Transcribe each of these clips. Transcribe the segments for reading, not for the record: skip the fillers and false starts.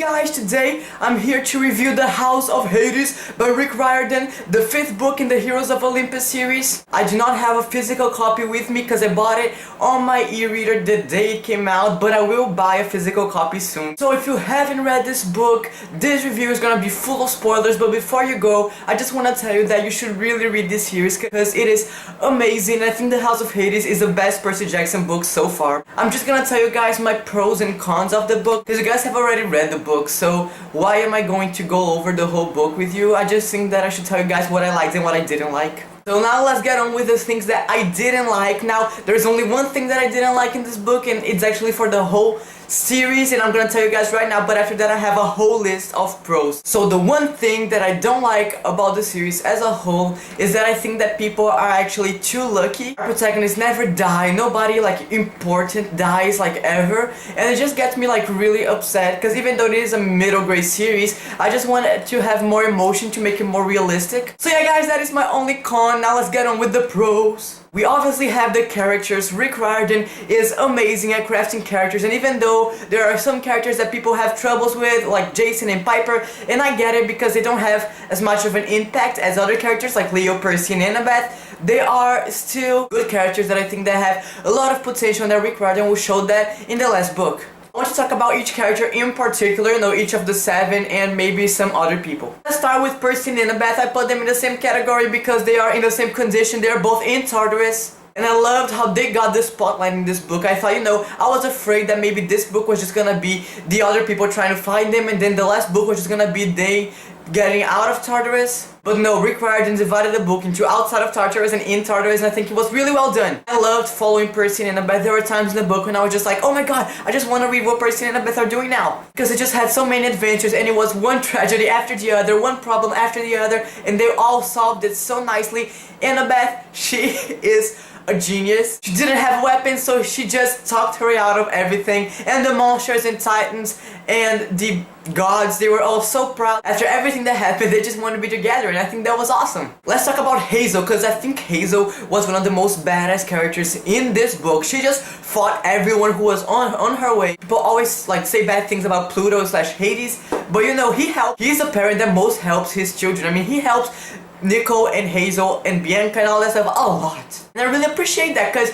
guys, today I'm here to review The House of Hades by Rick Riordan, the 5th book in the Heroes of Olympus series. I do not have a physical copy with me because I bought it on my e-reader the day it came out, but I will buy a physical copy soon. So if you haven't read this book, this review is gonna be full of spoilers, but before you go, I just want to tell you that you should really read this series because it is amazing. I think The House of Hades is the best Percy Jackson book so far. I'm just gonna tell you guys my pros and cons of the book because you guys have already read the book, so why am I going to go over the whole book with you? I just think that I should tell you guys what I liked and what I didn't like. So now let's get on with the things that I didn't like. Now, there's only one thing that I didn't like in this book, and it's actually for the whole series, and I'm gonna tell you guys right now, but after that I have a whole list of pros. So the one thing that I don't like about the series as a whole is that I think that people are actually too lucky. Our protagonists never die, nobody like important dies like ever, and it just gets me like really upset because even though it is a middle grade series, I just wanted to have more emotion to make it more realistic. So yeah guys, that is my only con. Now let's get on with the pros. We obviously have the characters. Rick Riordan is amazing at crafting characters, and even though there are some characters that people have troubles with, like Jason and Piper, and I get it because they don't have as much of an impact as other characters like Leo, Percy, and Annabeth, they are still good characters that I think that have a lot of potential, and that Rick Riordan will show that in the last book. I want to talk about each character in particular, each of the 7 and maybe some other people. Let's start with Percy and Annabeth. I put them in the same category because they are in the same condition. They are both in Tartarus. And I loved how they got the spotlight in this book. I thought, I was afraid that maybe this book was just gonna be the other people trying to find them, and then the last book was just gonna be they getting out of Tartarus. But no, Rick Riordan divided the book into outside of Tartarus and in Tartarus, and I think it was really well done. I loved following Percy and Annabeth. There were times in the book when I was just like, oh my god, I just want to read what Percy and Annabeth are doing now. Because it just had so many adventures, and it was one tragedy after the other, one problem after the other, and they all solved it so nicely. Annabeth, she is a genius. She didn't have weapons, so she just talked her way out of everything. And the monsters and titans and the gods, they were all so proud. After everything that happened, they just wanted to be together, and I think that was awesome. Let's talk about Hazel, because I think Hazel was one of the most badass characters in this book. She just fought everyone who was on her way. People always like say bad things about Pluto / Hades, but he helped. He's a parent that most helps his children. I mean, he helps Nicole and Hazel and Bianca and all that stuff a lot. And I really appreciate that because,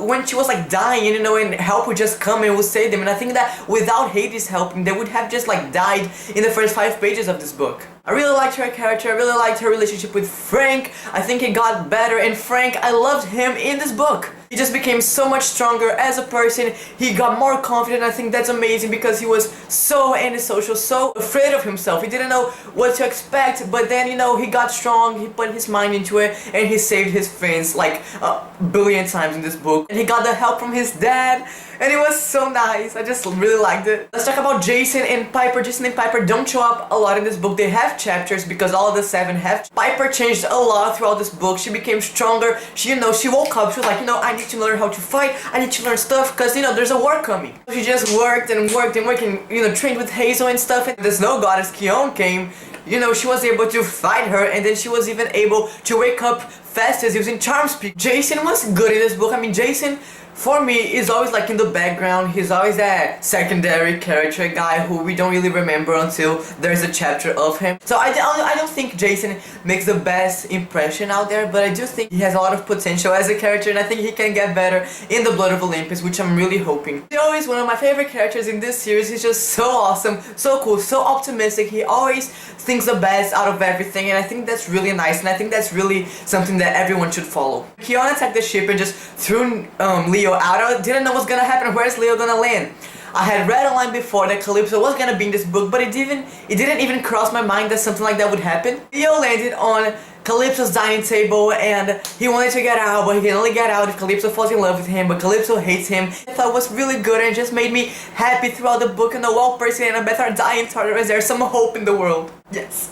when she was like dying, and help would just come and would save them. And I think that without Hades helping, they would have just like died in the first 5 pages of this book. I really liked her character. I really liked her relationship with Frank. I think it got better, and Frank, I loved him in this book. He just became so much stronger as a person. He got more confident. I think that's amazing because he was so antisocial, so afraid of himself. He didn't know what to expect, but then, he got strong. He put his mind into it, and he saved his friends like a billion times in this book. And he got the help from his dad, and it was so nice. I just really liked it. Let's talk about Jason and Piper. Jason and Piper don't show up a lot in this book. They have chapters because all of the 7 have. Piper changed a lot throughout this book. She became stronger. She woke up. She was like, I need to learn how to fight. I need to learn stuff because, there's a war coming. She just worked and worked and worked and, trained with Hazel and stuff. And the snow goddess Kion came. She was able to fight her, and then she was even able to wake up fastest using charm speak. Jason was good in this book. I mean, Jason, for me, is always like in the background. He's always that secondary character guy who we don't really remember until there's a chapter of him. So I don't think Jason makes the best impression out there, but I do think he has a lot of potential as a character, and I think he can get better in the Blood of Olympus, which I'm really hoping. He's always one of my favorite characters in this series. He's just so awesome, so cool, so optimistic. He always thinks the best out of everything, and I think that's really nice, and I think that's really something that everyone should follow. Kion attacked the ship and just threw Leo out. I didn't know what's gonna happen. Where's Leo gonna land? I had read online before that Calypso was gonna be in this book, but it didn't even cross my mind that something like that would happen. Leo landed on Calypso's dining table, and he wanted to get out, but he can only get out if Calypso falls in love with him, but Calypso hates him. I thought it was really good, and it just made me happy throughout the book, and while Percy and Annabeth are dying in Tartarus, there's some hope in the world. Yes.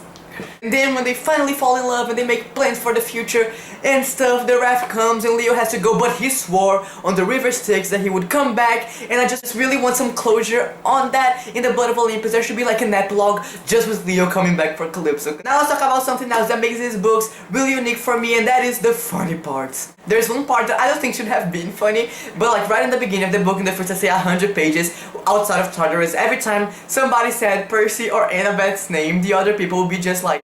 And then when they finally fall in love and they make plans for the future and stuff, the raft comes and Leo has to go, but he swore on the river Styx that he would come back, and I just really want some closure on that. In the Blood of Olympus there should be like an epilogue just with Leo coming back for Calypso. Now let's talk about something else that makes these books really unique for me, and that is the funny parts. There's one part that I don't think should have been funny, but like right in the beginning of the book, in the first, I say 100 pages, outside of Tartarus, every time somebody said Percy or Annabeth's name, the other people would be just like,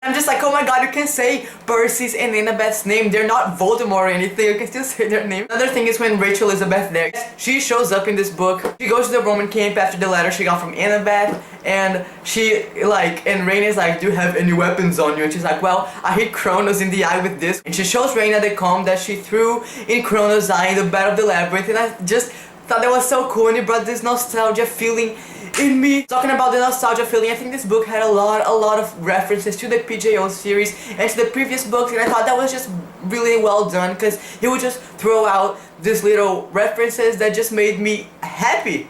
I'm just like, oh my god, you can say Percy's and Annabeth's name, they're not Voldemort or anything, you can still say their name. Another thing is when Rachel Elizabeth there, she shows up in this book, she goes to the Roman camp after the letter she got from Annabeth, and she like, and Raina is like, do you have any weapons on you? And she's like, well, I hit Kronos in the eye with this. And she shows Raina the comb that she threw in Kronos' eye in the bed of the labyrinth, and I just thought that was so cool, and it brought this nostalgia feeling in me. Talking about the nostalgia feeling, I think this book had a lot of references to the PJO series and to the previous books, and I thought that was just really well done, because he would just throw out these little references that just made me happy.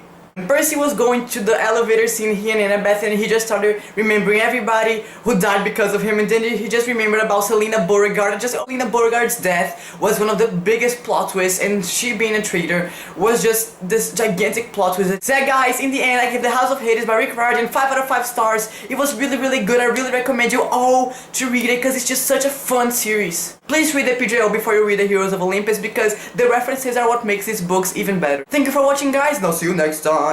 Percy was going to the elevator scene, he and Annabeth, and he just started remembering everybody who died because of him, and then he just remembered about Selena Beauregard. Just Selena Beauregard's death was one of the biggest plot twists, and she being a traitor was just this gigantic plot twist. So yeah, guys, in the end I give The House of Hades by Rick Riordan 5 out of 5 stars. It was really good. I really recommend you all to read it because it's just such a fun series. Please read the PJO before you read the Heroes of Olympus, because the references are what makes these books even better. Thank you for watching, guys, and I'll see you next time.